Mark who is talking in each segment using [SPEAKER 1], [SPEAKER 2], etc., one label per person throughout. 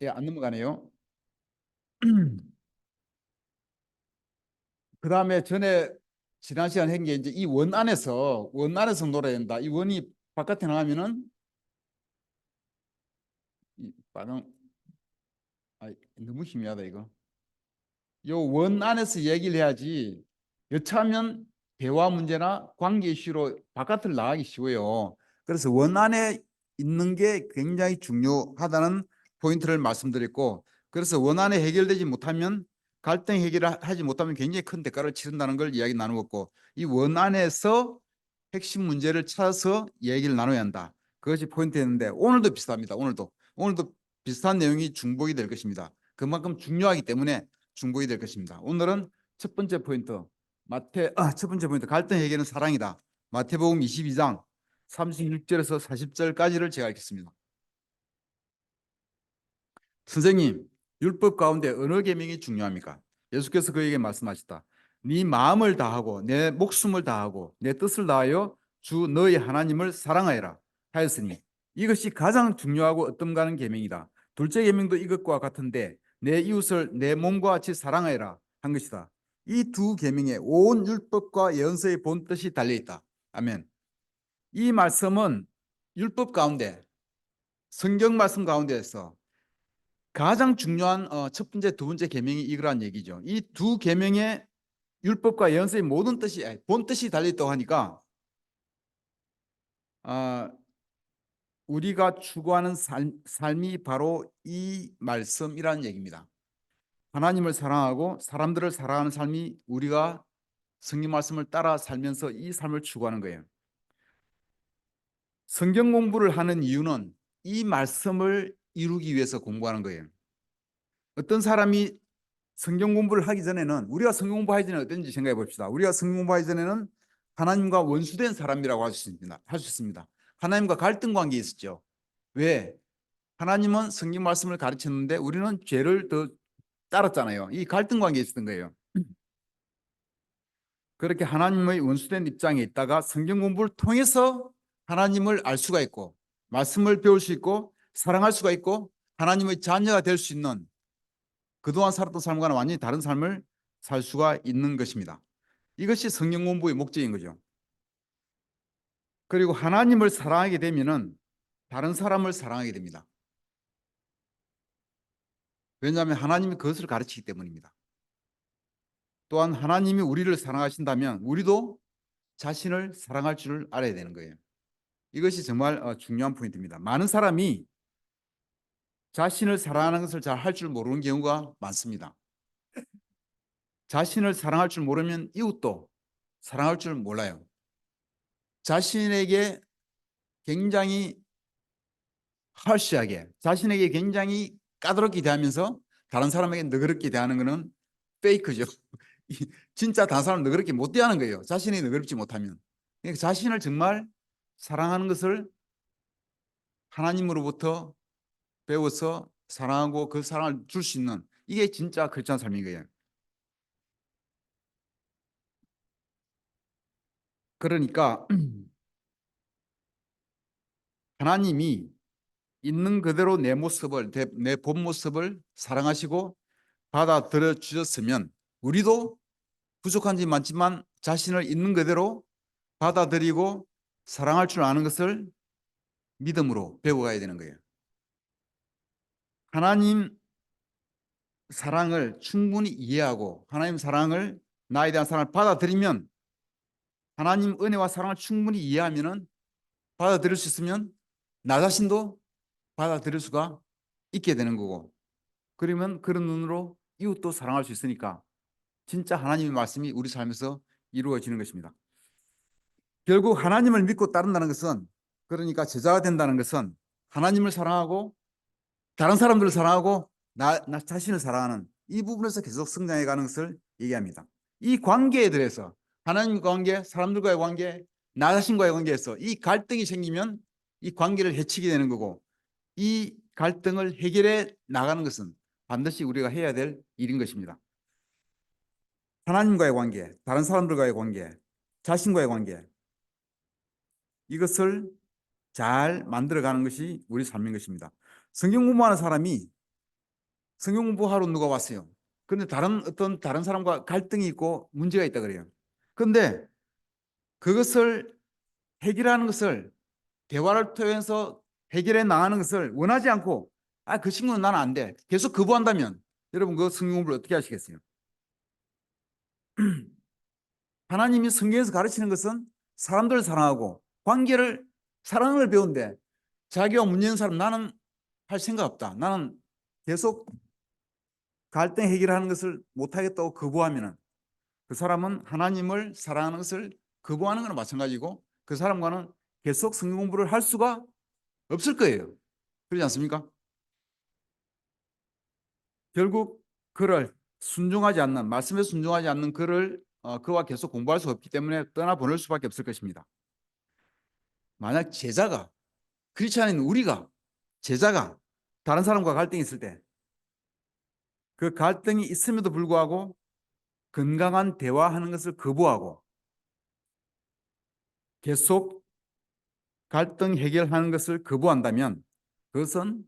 [SPEAKER 1] 예, 안 넘어가네요. 그 다음에 전에 지난 시간 한 게 이제 이 원 안에서 놀아야 된다. 이 원이 바깥에 나가면은 이 반응 너무 희미하다 이거. 요 원 안에서 얘기를 해야지. 여차하면 대화 문제나 관계 이슈로 바깥을 나가기 쉬워요. 그래서 원 안에 있는 게 굉장히 중요하다는 포인트를 말씀드렸고, 그래서 원 안에 해결되지 못하면 갈등 해결을 하지 못하면 굉장히 큰 대가를 치른다는 걸 이야기 나누었고, 이 원 안에서 핵심 문제를 찾아서 얘기를 나눠야 한다. 그것이 포인트였는데 오늘도 비슷합니다. 오늘도 비슷한 내용이 중복이 될 것입니다. 그만큼 중요하기 때문에 중복이 될 것입니다. 오늘은 첫 번째 포인트 첫 번째 포인트 갈등 해결은 사랑이다. 마태복음 22장 36절에서 40절까지를 제가 읽겠습니다. 선생님, 율법 가운데 어느 계명이 중요합니까? 예수께서 그에게 말씀하셨다. 네 마음을 다하고 내 목숨을 다하고 내 뜻을 다하여 주 너희 하나님을 사랑하여라 하였으니 이것이 가장 중요하고 어떤가는 계명이다. 둘째 계명도 이것과 같은데 내 이웃을 내 몸과 같이 사랑하여라 한 것이다. 이 두 계명에 온 율법과 예언서의 본 뜻이 달려 있다. 아멘. 이 말씀은 율법 가운데 성경 말씀 가운데에서 가장 중요한 첫 번째, 두 번째 계명이 이거란 얘기죠. 이 두 계명의 율법과 예언서의 모든 뜻이 본 뜻이 달려 있다고 하니까 어, 우리가 추구하는 삶이 바로 이 말씀이라는 얘기입니다. 하나님을 사랑하고 사람들을 사랑하는 삶이 우리가 성경 말씀을 따라 살면서 이 삶을 추구하는 거예요. 성경 공부를 하는 이유는 이 말씀을 이루기 위해서 공부하는 거예요. 어떤 사람이 성경 공부를 하기 전에는 우리가 성경 공부하기 전에 어땠는지 생각해 봅시다. 우리가 성경 공부하기 전에는 하나님과 원수된 사람이라고 할 수 있습니다. 하나님과 갈등 관계에 있었죠. 왜? 하나님은 성경 말씀을 가르쳤는데 우리는 죄를 더 따랐잖아요. 이 갈등 관계에 있었던 거예요. 그렇게 하나님의 원수된 입장에 있다가 성경 공부를 통해서 하나님을 알 수가 있고 말씀을 배울 수 있고 사랑할 수가 있고 하나님의 자녀가 될 수 있는 그동안 살았던 삶과는 완전히 다른 삶을 살 수가 있는 것입니다. 이것이 성경 공부의 목적인 거죠. 그리고 하나님을 사랑하게 되면은 다른 사람을 사랑하게 됩니다. 왜냐하면 하나님이 그것을 가르치기 때문입니다. 또한 하나님이 우리를 사랑하신다면 우리도 자신을 사랑할 줄을 알아야 되는 거예요. 이것이 정말 중요한 포인트입니다. 많은 사람이 자신을 사랑하는 것을 잘 할 줄 모르는 경우가 많습니다. 자신을 사랑할 줄 모르면 이웃도 사랑할 줄 몰라요. 자신에게 굉장히 harsh하게, 자신에게 굉장히 까다롭게 대하면서 다른 사람에게 너그럽게 대하는 것은 페이크죠. 진짜 다른 사람 너그럽게 못 대하는 거예요. 자신이 너그럽지 못하면. 그러니까 자신을 정말 사랑하는 것을 하나님으로부터 배워서 사랑하고 그 사랑을 줄 수 있는 이게 진짜 크리스찬 삶인 거예요. 그러니까 하나님이 있는 그대로 내 모습을, 내 본 모습을 사랑하시고 받아들여 주셨으면 우리도 부족한 점이 많지만 자신을 있는 그대로 받아들이고 사랑할 줄 아는 것을 믿음으로 배워가야 되는 거예요. 하나님 사랑을 충분히 이해하고 하나님 사랑을 나에 대한 사랑을 받아들이면 하나님 은혜와 사랑을 충분히 이해하면은 받아들일 수 있으면 나 자신도 받아들일 수가 있게 되는 거고 그러면 그런 눈으로 이웃도 사랑할 수 있으니까 진짜 하나님의 말씀이 우리 삶에서 이루어지는 것입니다. 결국 하나님을 믿고 따른다는 것은 그러니까 제자가 된다는 것은 하나님을 사랑하고 다른 사람들을 사랑하고 나 자신을 사랑하는 이 부분에서 계속 성장해 가는 것을 얘기합니다. 이 관계에 대해서 하나님과 관계, 사람들과의 관계, 나 자신과의 관계에서 이 갈등이 생기면 이 관계를 해치게 되는 거고 이 갈등을 해결해 나가는 것은 반드시 우리가 해야 될 일인 것입니다. 하나님과의 관계, 다른 사람들과의 관계, 자신과의 관계 이것을 잘 만들어가는 것이 우리 삶인 것입니다. 성경 공부하는 사람이 성경 공부하러 누가 왔어요. 근데 다른 사람과 갈등이 있고 문제가 있다 그래요. 그런데 그것을 해결하는 것을 대화를 통해서 해결해 나가는 것을 원하지 않고 그 친구는 나는 안 돼. 계속 거부한다면 여러분 그 성경 공부를 어떻게 하시겠어요? 하나님이 성경에서 가르치는 것은 사람들을 사랑하고 관계를 사랑을 배운데 자기와 문제 있는 사람 나는 할 생각 없다. 나는 계속 갈등 해결하는 것을 못하겠다고 거부하면은 그 사람은 하나님을 사랑하는 것을 거부하는 거나 마찬가지고 그 사람과는 계속 성경 공부를 할 수가 없을 거예요. 그렇지 않습니까? 결국 그를 순종하지 않는 말씀에 순종하지 않는 그를 그와 계속 공부할 수 없기 때문에 떠나보낼 수밖에 없을 것입니다. 만약 제자가 크리스찬인 우리가 제자가 다른 사람과 갈등이 있을 때 그 갈등이 있음에도 불구하고 건강한 대화하는 것을 거부하고 계속 갈등 해결하는 것을 거부한다면 그것은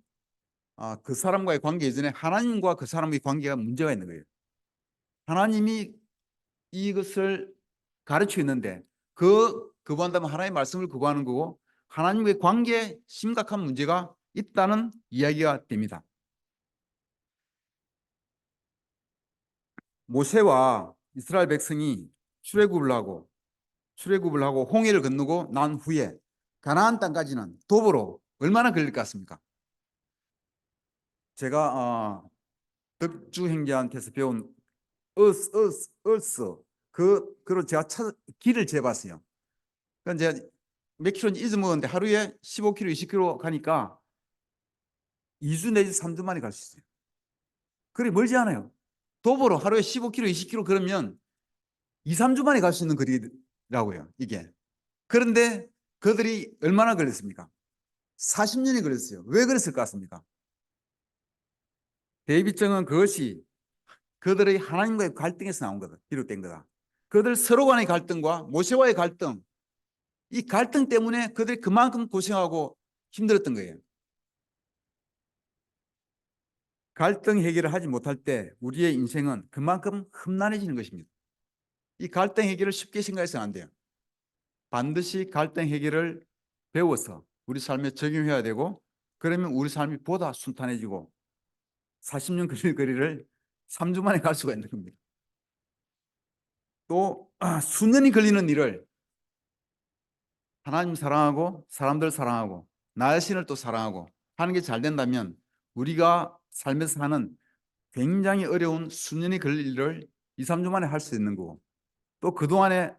[SPEAKER 1] 그 사람과의 관계 이전에 하나님과 그 사람의 관계가 문제가 있는 거예요. 하나님이 이것을 가르치고 있는데 거부한다면 하나님의 말씀을 거부하는 거고 하나님과의 관계에 심각한 문제가 있다는 이야기가 됩니다. 모세와 이스라엘 백성이 출애굽을 하고 홍해를 건너고 난 후에 가나안 땅까지는 도보로 얼마나 걸릴 것 같습니까? 제가 덕주 행자한테서 배운 어스 그걸 제가 길을 재봤어요. 그러니까 제가 몇 킬로인지 잊어먹었는데 하루에 15킬로, 20킬로 가니까 2주 내지 3주 만에 갈 수 있어요. 그리 멀지 않아요. 도보로 하루에 15킬로, 20킬로 그러면 2, 3주 만에 갈 수 있는 거리라고요. 이게. 그런데 그들이 얼마나 걸렸습니까? 40년이 걸렸어요. 왜 그랬을 것 같습니까? 대비증은 그것이 그들의 하나님과의 갈등에서 나온 거다. 비롯된 거다. 그들 서로 간의 갈등과 모세와의 갈등, 이 갈등 때문에 그들이 그만큼 고생하고 힘들었던 거예요. 갈등 해결을 하지 못할 때 우리의 인생은 그만큼 험난해지는 것입니다. 이 갈등 해결을 쉽게 생각해서는 안 돼요. 반드시 갈등 해결을 배워서 우리 삶에 적용해야 되고 그러면 우리 삶이 보다 순탄해지고 40년 걸릴 거리를 3주 만에 갈 수가 있는 겁니다. 또 수년이 걸리는 일을 하나님 사랑하고 사람들 사랑하고 나 자신을 또 사랑하고 하는 게 잘 된다면 우리가 삶에서 하는 굉장히 어려운 수년이 걸릴 일을 2, 3주 만에 할 수 있는 거고 또 그동안에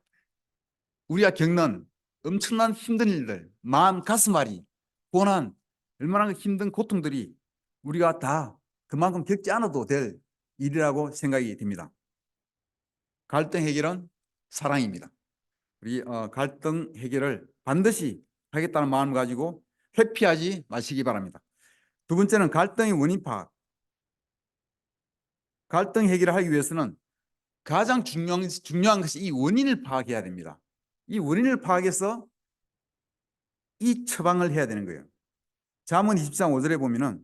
[SPEAKER 1] 우리가 겪는 엄청난 힘든 일들, 마음 가슴앓이, 고난, 얼마나 힘든 고통들이 우리가 다 그만큼 겪지 않아도 될 일이라고 생각이 듭니다. 갈등 해결은 사랑입니다. 우리 갈등 해결을 반드시 하겠다는 마음을 가지고 회피하지 마시기 바랍니다. 두 번째는 갈등의 원인 파악. 갈등 해결을 하기 위해서는 가장 중요한 것이 이 원인을 파악해야 됩니다. 이 원인을 파악해서 이 처방을 해야 되는 거예요. 잠언 23, 5절에 보면은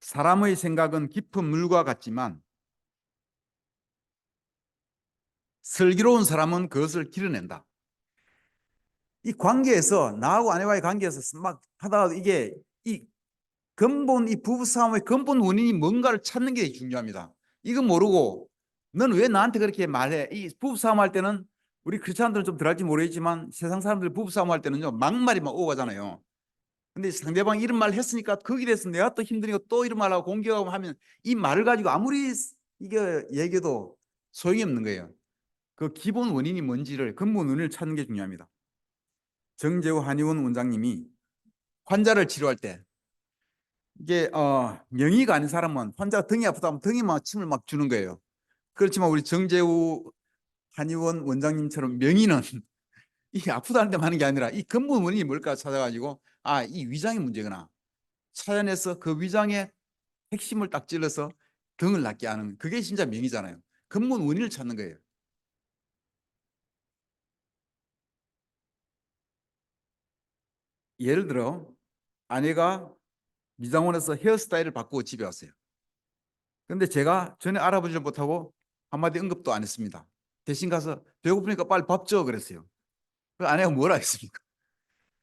[SPEAKER 1] 사람의 생각은 깊은 물과 같지만 슬기로운 사람은 그것을 길어낸다. 이 관계에서 나하고 아내와의 관계에서 막 하다가 이게 이 이 부부싸움의 근본 원인이 뭔가를 찾는 게 중요합니다. 이거 모르고 넌 왜 나한테 그렇게 말해? 이 부부싸움 할 때는 우리 크리스찬들은 좀 덜할지 모르겠지만 세상 사람들 부부싸움 할 때는요 막말이 막 오고 가잖아요. 근데 상대방이 이런 말 했으니까 거기에 대해서 내가 또 힘드니까 또 이런 말하고 공격하고 하면 이 말을 가지고 아무리 이게 얘기해도 소용이 없는 거예요. 그 기본 원인이 뭔지를 근본 원인을 찾는 게 중요합니다. 정재우 한의원 원장님이 환자를 치료할 때 이게 명의가 아닌 사람은 환자가 등이 아프다면 등에 막 침을 막 주는 거예요. 그렇지만 우리 정재우 한의원 원장님처럼 명의는 이 아프다는 데만 하는 게 아니라 이 근본 원인이 뭘까 찾아가지고 이 위장의 문제구나 찾아내서 그 위장의 핵심을 딱 찔러서 등을 낫게 하는 그게 진짜 명의잖아요. 근본 원인을 찾는 거예요. 예를 들어 아내가 미장원에서 헤어스타일을 바꾸고 집에 왔어요. 근데 제가 전혀 알아보지 못하고 한마디 언급도 안 했습니다. 대신 가서 배고프니까 빨리 밥 줘 그랬어요. 그 아내가 뭐라 했습니까?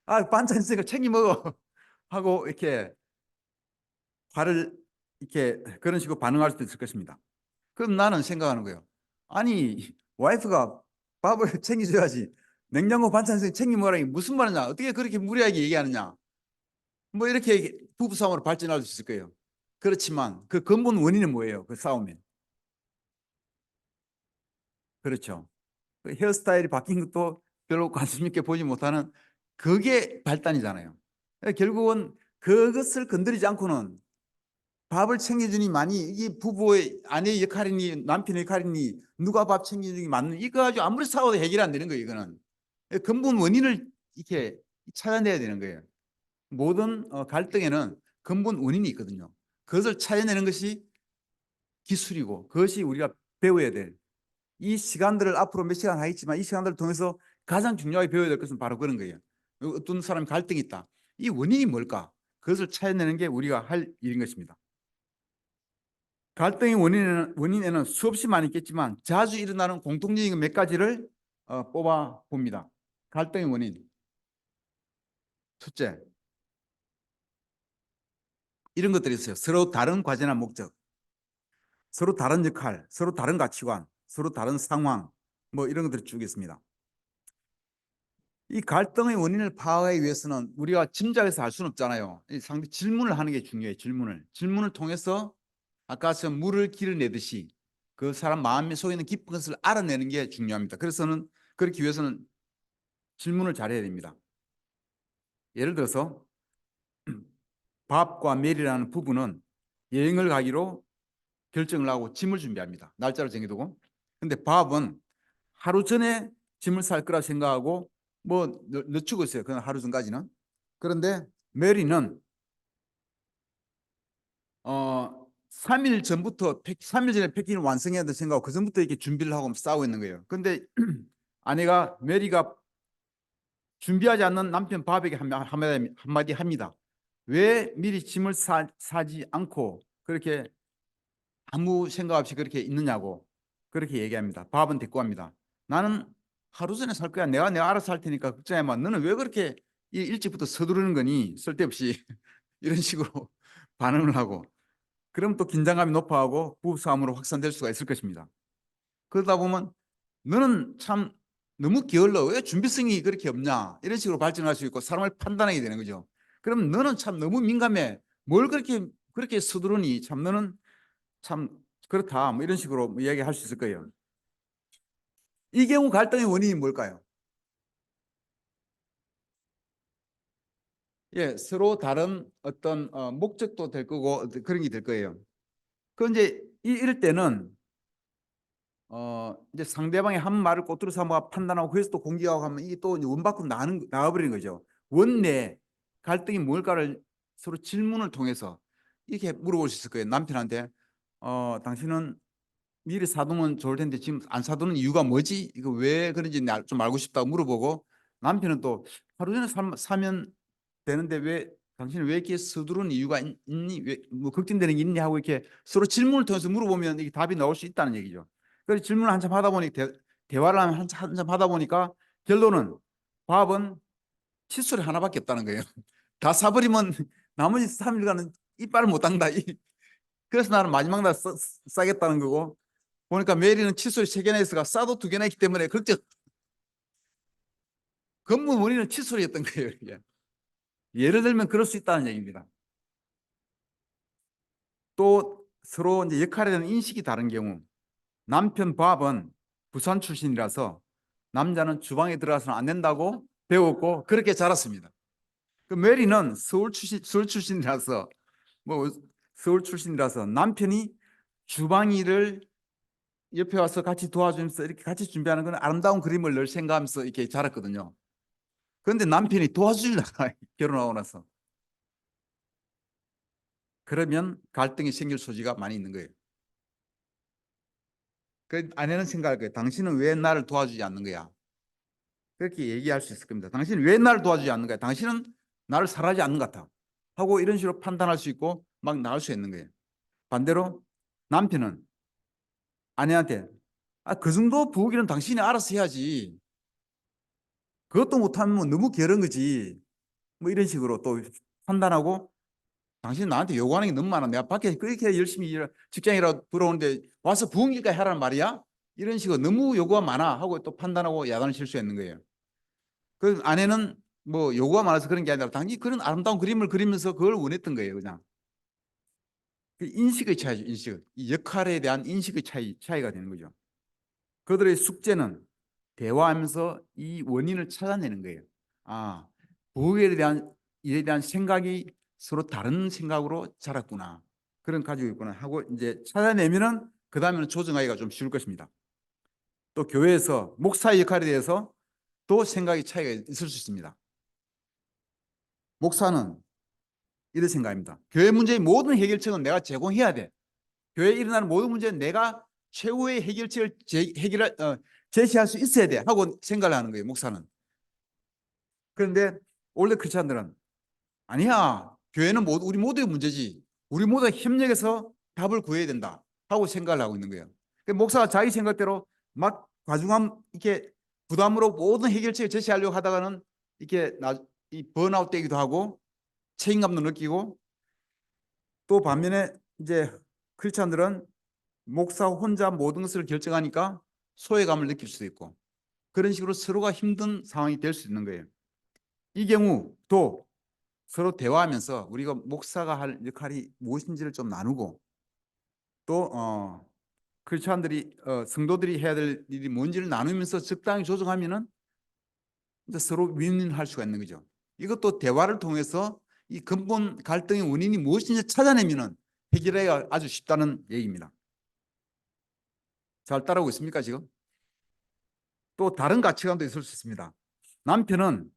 [SPEAKER 1] 아, 반찬 있으니까 챙겨 먹어 하고 이렇게 화를 이렇게 그런 식으로 반응할 수도 있을 것입니다. 그럼 나는 생각하는 거예요. 아니, 와이프가 밥을 챙겨줘야지. 냉장고 반찬 있으니까 챙겨 먹으라니 무슨 말이냐? 어떻게 그렇게 무리하게 얘기하느냐? 뭐 이렇게 부부싸움으로 발전할 수 있을 거예요. 그렇지만 그 근본 원인은 뭐예요? 그 싸움이. 그렇죠. 그 헤어스타일이 바뀐 것도 별로 관심 있게 보지 못하는 그게 발단이잖아요. 결국은 그것을 건드리지 않고는 밥을 챙겨주니 많이 이게 부부의 아내의 역할이니 남편의 역할이니 누가 밥 챙겨주니 맞는 이거 가지고 아무리 싸워도 해결이 안 되는 거예요. 이거는 근본 원인을 이렇게 찾아내야 되는 거예요. 모든 갈등에는 근본 원인이 있거든요. 그것을 찾아내는 것이 기술이고 그것이 우리가 배워야 될 이 시간들을 앞으로 몇 시간 하겠지만 이 시간들을 통해서 가장 중요하게 배워야 될 것은 바로 그런 거예요. 어떤 사람이 갈등이 있다. 이 원인이 뭘까? 그것을 찾아내는 게 우리가 할 일인 것입니다. 갈등의 원인에는 수없이 많이 있겠지만 자주 일어나는 공통적인 몇 가지를 뽑아 봅니다. 갈등의 원인. 첫째, 이런 것들이 있어요. 서로 다른 과제나 목적, 서로 다른 역할, 서로 다른 가치관, 서로 다른 상황, 뭐 이런 것들이 쭉 있습니다. 이 갈등의 원인을 파악하기 위해서는 우리가 짐작해서 할 수는 없잖아요. 상대 질문을 하는 게 중요해요. 질문을 통해서 아까 물을 길어내듯이 그 사람 마음 속에 있는 깊은 것을 알아내는 게 중요합니다. 그래서는 그렇기 위해서는 질문을 잘해야 됩니다. 예를 들어서 밥과 메리라는 부부는 여행을 가기로 결정을 하고 짐을 준비합니다. 날짜를 정해두고. 근데 밥은 하루 전에 짐을 쌀 거라 생각하고 뭐 늦추고 있어요. 그냥 하루 전까지는. 그런데 메리는 3일 전부터 3일 전에 패킹을 완성해야 된다 생각하고 그 전부터 이렇게 준비를 하고 싸우고 있는 거예요. 근데 아내가 메리가 준비하지 않는 남편 밥에게 한마디 합니다. 왜 미리 짐을 사지 않고 그렇게 아무 생각 없이 그렇게 있느냐고 그렇게 얘기합니다. 밥은 대꾸합니다. 나는 하루 전에 살 거야. 내가 알아서 할 테니까 걱정하지 마. 너는 왜 그렇게 일찍부터 서두르는 거니? 쓸데없이 이런 식으로 반응을 하고 그럼 또 긴장감이 높아하고 부부싸움으로 확산될 수가 있을 것입니다. 그러다 보면 너는 참 너무 게을러. 왜 준비성이 그렇게 없냐? 이런 식으로 발전할 수 있고 사람을 판단하게 되는 거죠. 그럼 너는 참 너무 민감해. 뭘 그렇게 서두르니? 참 너는 참 그렇다. 뭐 이런 식으로 이야기할 수 있을 거예요. 이 경우 갈등의 원인이 뭘까요? 예, 서로 다른 어떤 목적도 될 거고 그런 게 될 거예요. 그 이제 이럴 때는 이제 상대방의 한 말을 꼬투리 삼아 판단하고 그래서 또 공격하고 하면 이게 또 원 밖으로 나와버리는 거죠. 원내 갈등이 뭘까를 서로 질문을 통해서 이렇게 물어볼 수 있을 거예요. 남편한테 당신은 미리 사두면 좋을 텐데 지금 안 사두는 이유가 뭐지? 이거 왜 그런지 좀 알고 싶다고 물어보고 남편은 또 하루 전에 사면 되는데 왜 당신은 왜 이렇게 서두르는 이유가 있니? 왜 뭐 걱정되는 게 있니? 하고 이렇게 서로 질문을 통해서 물어보면 이게 답이 나올 수 있다는 얘기죠. 그래서 질문을 한참 하다 보니 대화를 한참 하다 보니까 결론은 밥은 칫솔이 하나밖에 없다는 거예요. 다 사버리면 나머지 3일간은 이빨을 못 닦는다. 그래서 나는 마지막 날 싸겠다는 거고 보니까 메리는 칫솔이 3개나 있어가 싸도 2개나 있기 때문에 걱정 근본 원인은 칫솔이었던 거예요. 이게. 예를 들면 그럴 수 있다는 얘기입니다. 또 서로 이제 역할에 대한 인식이 다른 경우 남편 밥은 부산 출신이라서 남자는 주방에 들어가서는 안 된다고 배웠고 그렇게 자랐습니다. 그 메리는 서울 출신이라서 뭐 서울 출신이라서 남편이 주방 일을 옆에 와서 같이 도와주면서 이렇게 같이 준비하는 건 아름다운 그림을 늘 생각하면서 이렇게 자랐거든요. 그런데 남편이 도와주려고 결혼하고 나서 그러면 갈등이 생길 소지가 많이 있는 거예요. 그 아내는 생각할 거예요. 당신은 왜 나를 도와주지 않는 거야? 그렇게 얘기할 수 있을 겁니다. 당신은 왜 나를 도와주지 않는 거야? 당신은 나를 사랑하지 않는 것 같아. 하고 이런 식으로 판단할 수 있고 막 나올 수 있는 거예요. 반대로 남편은 아내한테 그 정도 부엌일은 당신이 알아서 해야지. 그것도 못하면 뭐 너무 게으른 거지. 뭐 이런 식으로 또 판단하고 당신 나한테 요구하는 게 너무 많아. 내가 밖에 그렇게 열심히 직장이라도 들어오는데 와서 부엌일까지 하라는 말이야? 이런 식으로 너무 요구가 많아 하고 또 판단하고 야단을 칠 수 있는 거예요. 그 아내는 뭐 요구가 많아서 그런 게 아니라 당연히 그런 아름다운 그림을 그리면서 그걸 원했던 거예요. 그냥 그 인식의 차이죠. 인식. 이 역할에 대한 인식의 차이가 되는 거죠. 그들의 숙제는 대화하면서 이 원인을 찾아내는 거예요. 아, 부엌에 대한 일에 대한 생각이 서로 다른 생각으로 자랐구나. 그런 가지고 있구나 하고 이제 찾아내면은 그 다음에는 조정하기가 좀 쉬울 것입니다. 또 교회에서 목사의 역할에 대해서 또 생각의 차이가 있을 수 있습니다. 목사는 이런 생각입니다. 교회 문제의 모든 해결책은 내가 제공해야 돼. 교회에 일어나는 모든 문제는 내가 최후의 해결책을 제시할 수 있어야 돼 하고 생각을 하는 거예요. 목사는. 그런데 원래 크리스찬들은 아니야. 교회는 모두 우리 모두의 문제지. 우리 모두 협력해서 답을 구해야 된다 하고 생각을 하고 있는 거예요. 목사가 자기 생각대로 막 과중한 이렇게 부담으로 모든 해결책을 제시하려고 하다가는 이렇게 이 번아웃 되기도 하고 책임감도 느끼고 또 반면에 이제 크리스찬들은 목사 혼자 모든 것을 결정하니까 소외감을 느낄 수도 있고 그런 식으로 서로가 힘든 상황이 될 수 있는 거예요. 이 경우 또 서로 대화하면서 우리가 목사가 할 역할이 무엇인지를 좀 나누고 또 크리스찬들이 성도들이 해야 될 일이 뭔지를 나누면서 적당히 조정하면은 이제 서로 윈윈할 수가 있는 거죠. 이것도 대화를 통해서 이 근본 갈등의 원인이 무엇인지 찾아내면은 해결하기가 아주 쉽다는 얘기입니다. 잘 따라오고 있습니까 지금? 또 다른 가치관도 있을 수 있습니다. 남편은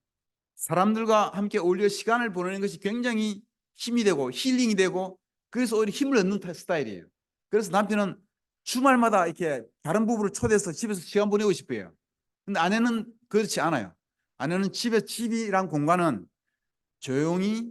[SPEAKER 1] 사람들과 함께 어울려 시간을 보내는 것이 굉장히 힘이 되고 힐링이 되고 그래서 오히려 힘을 얻는 스타일이에요. 그래서 남편은 주말마다 이렇게 다른 부부를 초대해서 집에서 시간 보내고 싶어요. 근데 아내는 그렇지 않아요. 아내는 집이란 공간은 조용히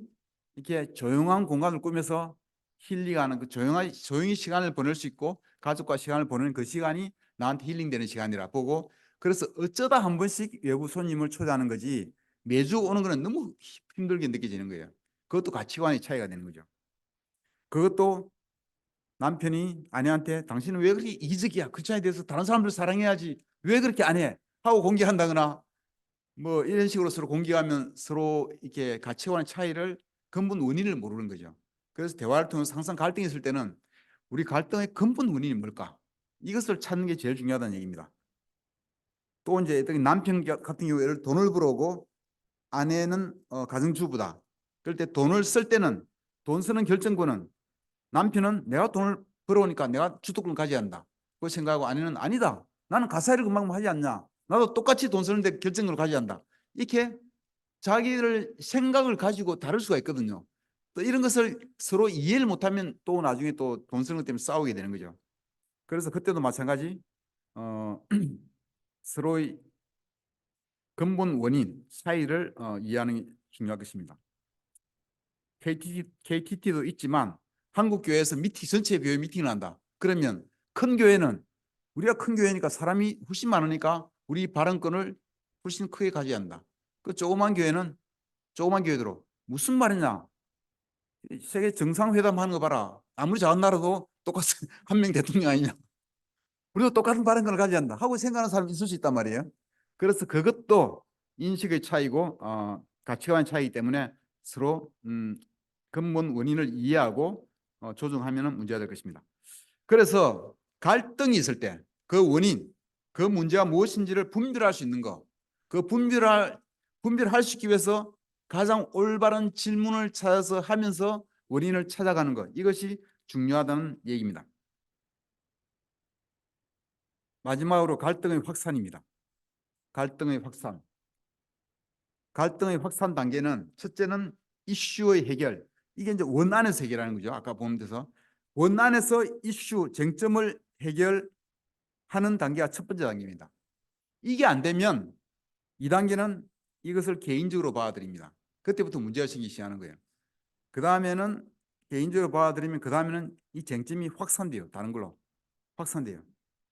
[SPEAKER 1] 이렇게 조용한 공간을 꾸며서 힐링하는 조용히 시간을 보낼 수 있고 가족과 시간을 보내는 그 시간이 나한테 힐링되는 시간이라 보고 그래서 어쩌다 한 번씩 외부 손님을 초대하는 거지 매주 오는 거는 너무 힘들게 느껴지는 거예요. 그것도 가치관의 차이가 되는 거죠. 그것도 남편이 아내한테 당신은 왜 그렇게 이기적이야? 그 차에 대해서 다른 사람들 사랑해야지 왜 그렇게 안 해? 하고 공개한다거나 뭐 이런 식으로 서로 공개하면 서로 이렇게 가치관의 차이를 근본 원인을 모르는 거죠. 그래서 대화를 통해서 항상 갈등이 있을 때는 우리 갈등의 근본 원인이 뭘까? 이것을 찾는 게 제일 중요하다는 얘기입니다. 또 이제 남편 같은 경우에 돈을 벌어오고 아내는 가정주부다. 그럴 때 돈을 쓸 때는 돈 쓰는 결정권은 남편은 내가 돈을 벌어오니까 내가 주도권을 가져야 한다. 그 생각하고 아내는 아니다. 나는 가사일을 금방 하지 않냐. 나도 똑같이 돈 쓰는데 결정권을 가져야 한다. 이렇게 자기를 생각을 가지고 다를 수가 있거든요. 또 이런 것을 서로 이해를 못하면 또 나중에 또 돈 쓰는 것 때문에 싸우게 되는 거죠. 그래서 그때도 마찬가지 서로의 근본 원인 차이를 이해하는 게 중요할 것입니다. KTT도 있지만 한국 교회에서 전체 교회 미팅을 한다. 그러면 큰 교회는 우리가 큰 교회니까 사람이 훨씬 많으니까 우리 발언권을 훨씬 크게 가져야 한다. 그 조그만 교회는 조그만 교회대로 무슨 말이냐? 세계 정상회담 하는 거 봐라. 아무리 작은 나라도 똑같이 한 명 대통령 아니냐? 우리도 똑같은 발언권을 가져야 한다 하고 생각하는 사람이 있을 수 있단 말이에요. 그래서 그것도 인식의 차이고 가치관의 차이기 때문에 서로 근본 원인을 이해하고 조정하면 문제가 될 것입니다. 그래서 갈등이 있을 때 그 원인, 그 문제가 무엇인지를 분별할 수 있는 거, 그 분별할 수 있기 위해서 가장 올바른 질문을 찾아서 하면서 원인을 찾아가는 것, 이것이 중요하다는 얘기입니다. 마지막으로 갈등의 확산입니다. 갈등의 확산. 갈등의 확산 단계는 첫째는 이슈의 해결. 이게 이제 원안에서 해결하는 거죠. 아까 보면 돼서 원안에서 이슈 쟁점을 해결하는 단계가 첫 번째 단계입니다. 이게 안 되면 2단계는 이것을 개인적으로 받아들입니다. 그때부터 문제가 생기기 시작하는 거예요. 그 다음에는 개인적으로 받아들이면 그 다음에는 이 쟁점이 확산돼요. 다른 걸로 확산돼요.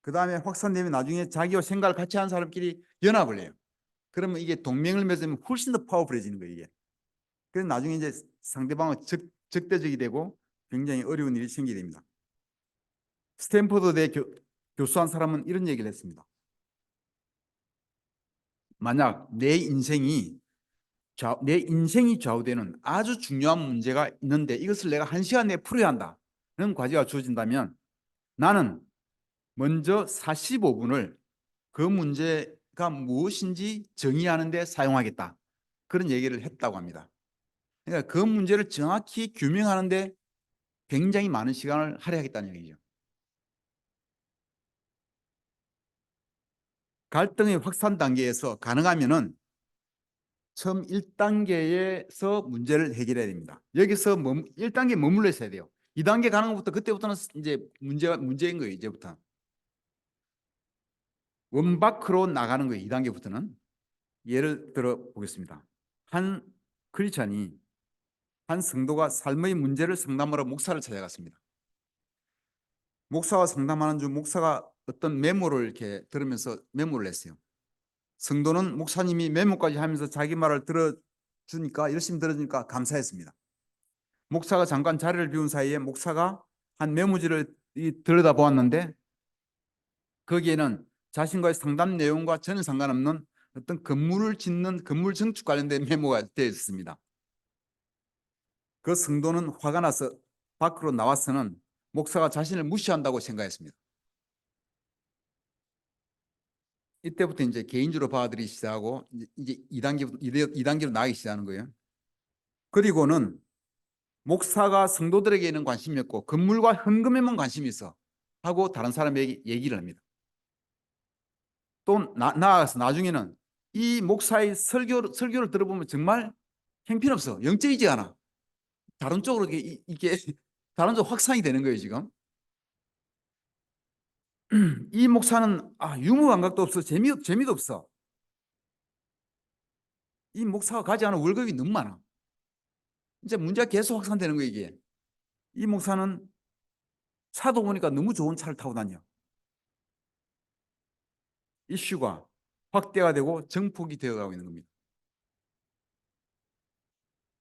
[SPEAKER 1] 그 다음에 확산되면 나중에 자기와 생각을 같이 하는 사람끼리 연합을 해요. 그러면 이게 동맹을 맺으면 훨씬 더 파워풀해지는 거예요, 이게. 그래서 나중에 이제 상대방은 적대적이 되고 굉장히 어려운 일이 생기게 됩니다. 스탠퍼드대 교수한 사람은 이런 얘기를 했습니다. 만약 내 인생이 좌우되는 아주 중요한 문제가 있는데 이것을 내가 1시간 내에 풀어야 한다는 과제가 주어진다면 나는 먼저 45분을 그 문제가 무엇인지 정의하는 데 사용하겠다. 그런 얘기를 했다고 합니다. 그러니까 그 문제를 정확히 규명하는 데 굉장히 많은 시간을 할애하겠다는 얘기죠. 갈등의 확산 단계에서 가능하면은 처음 1단계에서 문제를 해결해야 됩니다. 여기서 1단계 머물러 있어야 돼요. 2단계 가는 것부터 그때부터는 이제 문제인 거예요. 이제부터. 원바크로 나가는 거예요. 2단계부터는. 예를 들어 보겠습니다. 한 크리스찬이 한 성도가 삶의 문제를 상담하러 목사를 찾아갔습니다. 목사와 상담하는 중 목사가 어떤 메모를 이렇게 들으면서 메모를 냈어요. 성도는 목사님이 메모까지 하면서 자기 말을 들어주니까 열심히 들어주니까 감사했습니다. 목사가 잠깐 자리를 비운 사이에 목사가 한 메모지를 들여다보았는데 거기에는 자신과의 상담 내용과 전혀 상관없는 어떤 건물을 짓는 건물 증축 관련된 메모가 되어 있습니다. 그 성도는 화가 나서 밖으로 나와서는 목사가 자신을 무시한다고 생각했습니다. 이때부터 이제 개인적으로 받아들이기 시작하고 이제 2단계로 나가기 시작하는 거예요. 그리고는 목사가 성도들에게는 관심이 없고 건물과 헌금에만 관심이 있어 하고 다른 사람에게 얘기를 합니다. 또 나아가서 나중에는 이 목사의 설교를 들어보면 정말 형편없어. 영적이지 않아. 다른 쪽으로 이게 다른 쪽 확산이 되는 거예요, 지금. 이 목사는 유머 감각도 없어. 재미도 없어. 이 목사가 가져가는 월급이 너무 많아. 이제 문제가 계속 확산되는 거예요, 이게. 이 목사는 차도 보니까 너무 좋은 차를 타고 다녀. 이슈가 확대가 되고 정폭이 되어가고 있는 겁니다.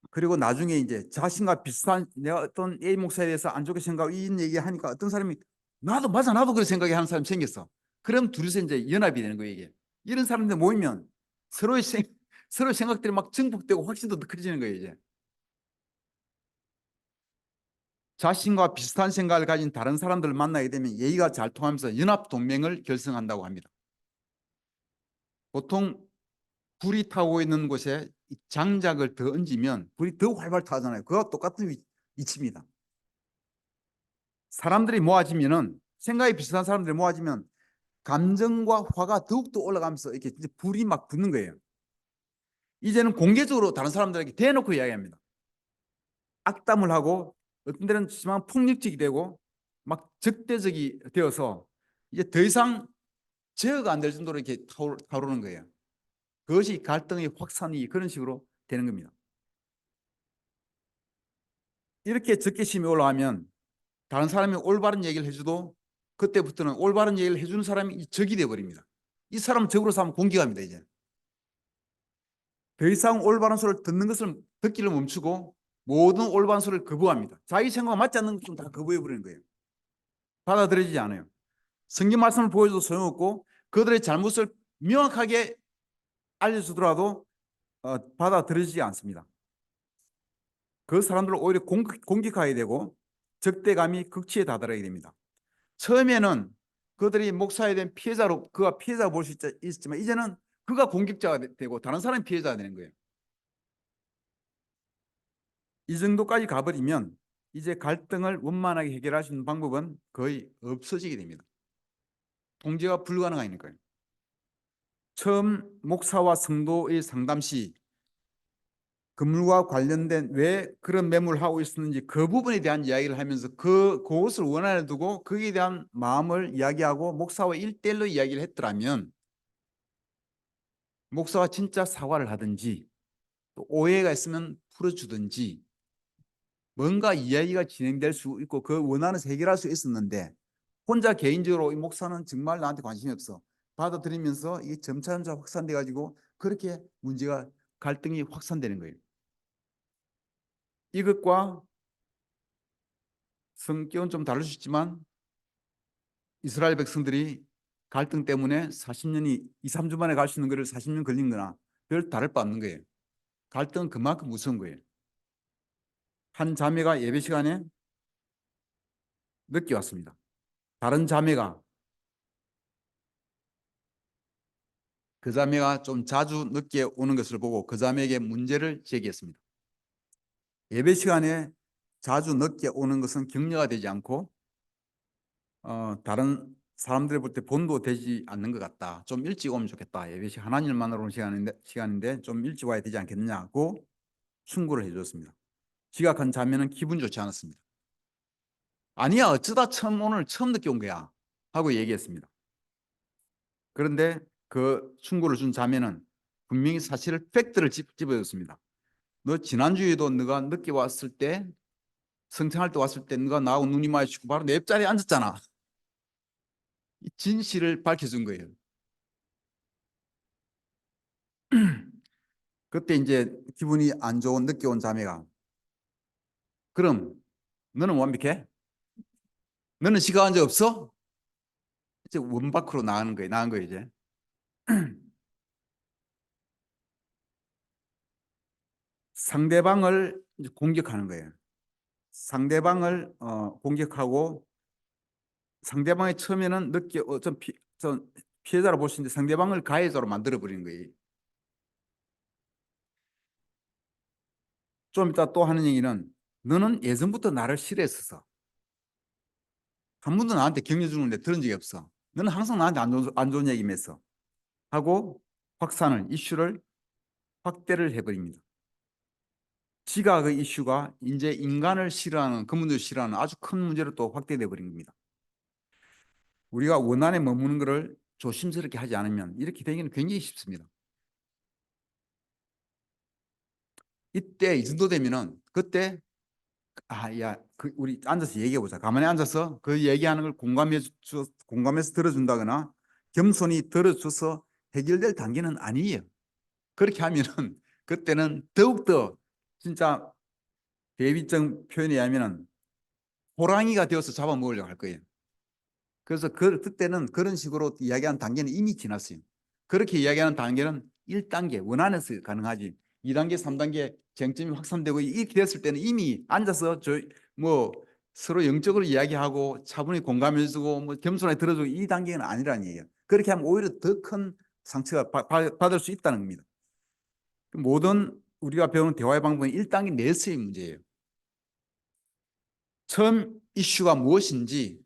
[SPEAKER 1] 그리고 나중에 이제 자신과 비슷한 내가 어떤 A 목사에 대해서 안 좋게 생각하고 이 얘기하니까 어떤 사람이 나도 맞아 나도 그렇게 생각하는 사람이 생겼어. 그럼 둘이서 이제 연합이 되는 거예요, 이게. 이런 사람들 모이면 서로의 생각들이 막 증폭되고 훨씬 더 커지는 거예요, 이제. 자신과 비슷한 생각을 가진 다른 사람들을 만나게 되면 예의가 잘 통하면서 연합 동맹을 결성한다고 합니다. 보통 불이 타고 있는 곳에 장작을 더 얹으면 불이 더 활발 타잖아요. 그와 똑같은 위치입니다. 사람들이 모아지면은 생각이 비슷한 사람들이 모아지면 감정과 화가 더욱더 올라가면서 이렇게 불이 막 붙는 거예요. 이제는 공개적으로 다른 사람들에게 대놓고 이야기합니다. 악담을 하고 어떤 데는 심한 폭력적이 되고 막 적대적이 되어서 이제 더 이상 제어가 안 될 정도로 이렇게 타오르는 거예요. 그것이 갈등의 확산이 그런 식으로 되는 겁니다. 이렇게 적개심이 올라가면 다른 사람이 올바른 얘기를 해줘도 그때부터는 올바른 얘기를 해주는 사람이 적이 돼버립니다. 이 사람은 적으로 삼으면 공격합니다. 이제 더 이상 올바른 소리를 듣는 것을 듣기를 멈추고 모든 올바른 소리를 거부합니다. 자기 생각과 맞지 않는 것좀 다 거부해버리는 거예요. 받아들여지지 않아요. 성경 말씀을 보여줘도 소용없고 그들의 잘못을 명확하게 알려주더라도 받아들여지지 않습니다. 그 사람들을 오히려 공격하게 되고 적대감이 극치에 다다르게 됩니다. 처음에는 그들이 목사에 대한 피해자로 그가 피해자 볼 수 있지만 이제는 그가 공격자가 되고 다른 사람이 피해자가 되는 거예요. 이 정도까지 가버리면 이제 갈등을 원만하게 해결할 수 있는 방법은 거의 없어지게 됩니다. 통제가 불가능하니까요. 처음 목사와 성도의 상담 시 건물과 관련된 왜 그런 매물을 하고 있었는지 그 부분에 대한 이야기를 하면서 그것을 원안에 두고 거기에 대한 마음을 이야기하고 목사와 1대1로 이야기를 했더라면 목사가 진짜 사과를 하든지 또 오해가 있으면 풀어주든지 뭔가 이야기가 진행될 수 있고 그 원한에서 해결할 수 있었는데 혼자 개인적으로 이 목사는 정말 나한테 관심이 없어. 받아들이면서 이게 점차 확산돼 가지고 그렇게 문제가 갈등이 확산되는 거예요. 이것과 성격은 좀 다를 수 있지만 이스라엘 백성들이 갈등 때문에 40년이 2, 3주 만에 갈 수 있는 거를 40년 걸린 거나 별 다를 바 없는 거예요. 갈등은 그만큼 무서운 거예요. 한 자매가 예배 시간에 늦게 왔습니다. 다른 자매가 그 자매가 좀 자주 늦게 오는 것을 보고 그 자매에게 문제를 제기했습니다. 예배 시간에 자주 늦게 오는 것은 격려가 되지 않고 다른 사람들이 볼 때 본도 되지 않는 것 같다. 좀 일찍 오면 좋겠다. 예배 시간 하나님을 만나러 오는 시간인데 좀 일찍 와야 되지 않겠느냐고 충고를 해줬습니다. 지각한 자매는 기분 좋지 않았습니다. 아니야, 어쩌다 오늘 처음 늦게 온 거야 하고 얘기했습니다. 그런데 그 충고를 준 자매는 분명히 사실을 팩트를 집어줬습니다. 너 지난주에도 너가 늦게 왔을 때 성찬할 때 왔을 때 너가 나하고 눈이 마주치고 바로 내 옆자리에 앉았잖아. 진실을 밝혀준 거예요. 그때 이제 기분이 안 좋은 늦게 온 자매가 그럼 너는 완벽해? 너는 시간한 적 없어? 이제 원 밖으로 나간 거예요 이제. 상대방을 공격하는 거예요. 상대방을 공격하고 상대방이 처음에는 늦게 좀 피해자로 볼 수 있는데 상대방을 가해자로 만들어 버리는 거예요. 좀 이따 또 하는 얘기는 너는 예전부터 나를 싫어했었어. 한 번도 나한테 격려 주는데 들은 적이 없어. 너는 항상 나한테 안 좋은 얘기만 했어. 하고 확산을 이슈를 확대를 해버립니다. 지가 그 이슈가 이제 인간을 싫어하는 그분들 싫어하는 아주 큰 문제로 또 확대돼 버린 겁니다. 우리가 원한에 머무는 것을 조심스럽게 하지 않으면 이렇게 되기는 굉장히 쉽습니다. 이때 이 정도 되면은 그때 야, 우리 앉아서 얘기해 보자. 가만히 앉아서 그 얘기하는 걸 공감해서 들어준다거나 겸손히 들어줘서 해결될 단계는 아니에요. 그렇게 하면은 그때는 더욱더 진짜 대비적 표현에 의하면은 호랑이가 되어서 잡아먹으려고 할 거예요. 그래서 그때는 그런 식으로 이야기하는 단계는 이미 지났어요. 그렇게 이야기하는 단계는 1단계 원안에서 가능하지. 2단계, 3단계 쟁점이 확산되고 이렇게 됐을 때는 이미 앉아서 뭐 서로 영적으로 이야기하고 차분히 공감해주고 뭐 겸손하게 들어주고 이 단계는 아니라는 얘기예요. 그렇게 하면 오히려 더 큰 상처가 받을 수 있다는 겁니다. 모든 우리가 배우는 대화의 방법은 1단계 내에서의 문제예요. 처음 이슈가 무엇인지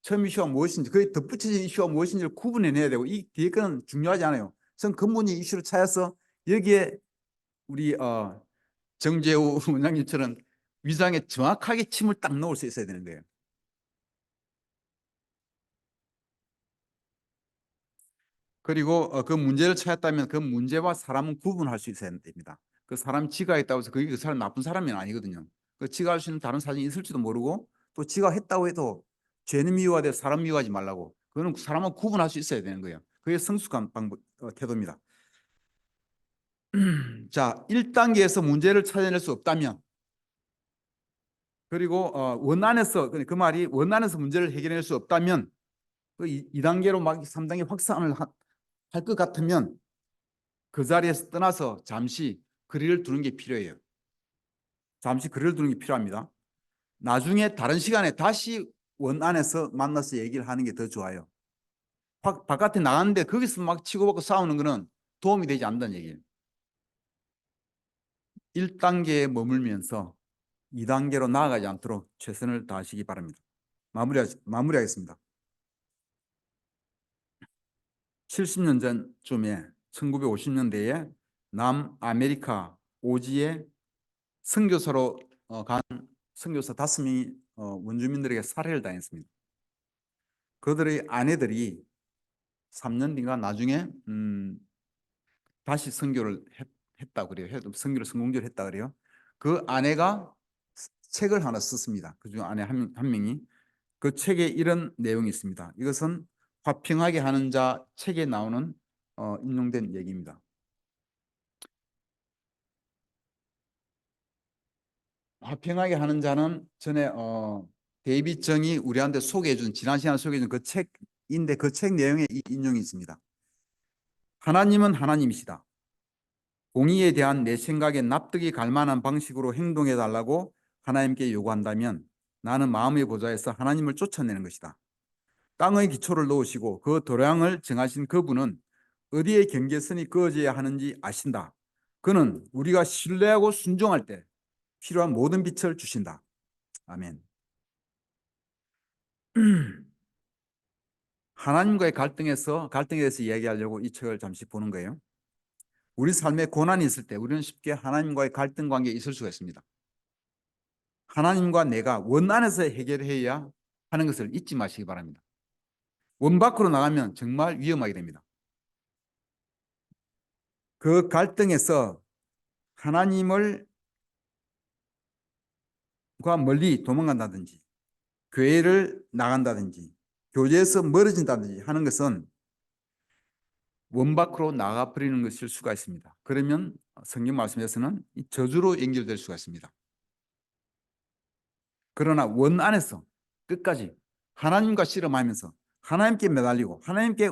[SPEAKER 1] 처음 이슈가 무엇인지 그에 덧붙여진 이슈가 무엇인지를 구분해내야 되고 이 뒤에 거는 중요하지 않아요. 전 근본의 이슈를 찾아서 여기에 우리 정재우 원장님처럼 위장에 정확하게 침을 딱 넣을 수 있어야 되는 거예요. 그리고 그 문제를 찾았다면 그 문제와 사람은 구분할 수 있어야 됩니다. 그 사람 지가 했다고 해서 그게 그 사람 나쁜 사람이 아니거든요. 그 지가 할 수 있는 다른 사정이 있을지도 모르고 또 지가 했다고 해도 죄는 미워하되 사람 미워하지 말라고. 그거는 사람은 구분할 수 있어야 되는 거예요. 그게 성숙한 방법, 태도입니다. 자, 1단계에서 문제를 찾아낼 수 없다면 그리고 원안에서 그 말이 원안에서 문제를 해결할 수 없다면 그 2단계로 막 3단계 확산을 할 것 같으면 그 자리에서 떠나서 잠시 거리를 두는 게 필요해요. 잠시 거리를 두는 게 필요합니다. 나중에 다른 시간에 다시 원안에서 만나서 얘기를 하는 게 더 좋아요. 바깥에 나갔는데 거기서 막 치고받고 싸우는 거는 도움이 되지 않는다는 얘기예요. 1단계에 머물면서 2단계로 나아가지 않도록 최선을 다하시기 바랍니다. 마무리하겠습니다. 70년 전쯤에 1950년대에 남아메리카 오지에 선교사로 간 선교사 5명이 원주민들에게 살해를 당했습니다. 그들의 아내들이 3년 뒤가 나중에 다시 선교를 했다 그래요. 선교를 성공적으로 했다 그래요. 그 아내가 책을 하나 썼습니다. 그중 안에 한 명이 그 책에 이런 내용이 있습니다. 이것은 화평하게 하는 자 책에 나오는 인용된 얘기입니다. 화평하게 하는 자는 전에 데이빗 정이 우리한테 소개해준 지난 시간에 소개해준 그 책인데 그 책 내용에 이 인용이 있습니다. 하나님은 하나님이시다. 공의에 대한 내 생각에 납득이 갈 만한 방식으로 행동해 달라고 하나님께 요구한다면 나는 마음의 보좌에서 하나님을 쫓아내는 것이다. 땅의 기초를 놓으시고 그 도량을 정하신 그분은 어디에 경계선이 그어져야 하는지 아신다. 그는 우리가 신뢰하고 순종할 때 필요한 모든 빛을 주신다. 아멘. 하나님과의 갈등에 대해서 이야기하려고 이 책을 잠시 보는 거예요. 우리 삶에 고난이 있을 때 우리는 쉽게 하나님과의 갈등 관계에 있을 수가 있습니다. 하나님과 내가 원 안에서 해결해야 하는 것을 잊지 마시기 바랍니다. 원 밖으로 나가면 정말 위험하게 됩니다. 그 갈등에서 하나님과 멀리 도망간다든지 교회를 나간다든지 교제에서 멀어진다든지 하는 것은 원 밖으로 나가 버리는 것일 수가 있습니다. 그러면 성경 말씀에서는 저주로 연결될 수가 있습니다. 그러나 원 안에서 끝까지 하나님과 씨름하면서 하나님께 매달리고 하나님께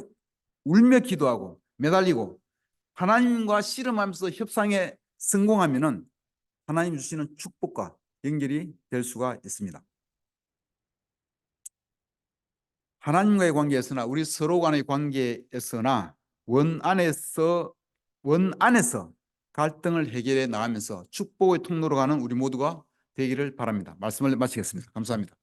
[SPEAKER 1] 울며 기도하고 매달리고 하나님과 씨름하면서 협상에 성공하면은 하나님 주시는 축복과 연결이 될 수가 있습니다. 하나님과의 관계에서나 우리 서로 간의 관계에서나 원 안에서 갈등을 해결해 나가면서 축복의 통로로 가는 우리 모두가 되기를 바랍니다. 말씀을 마치겠습니다. 감사합니다.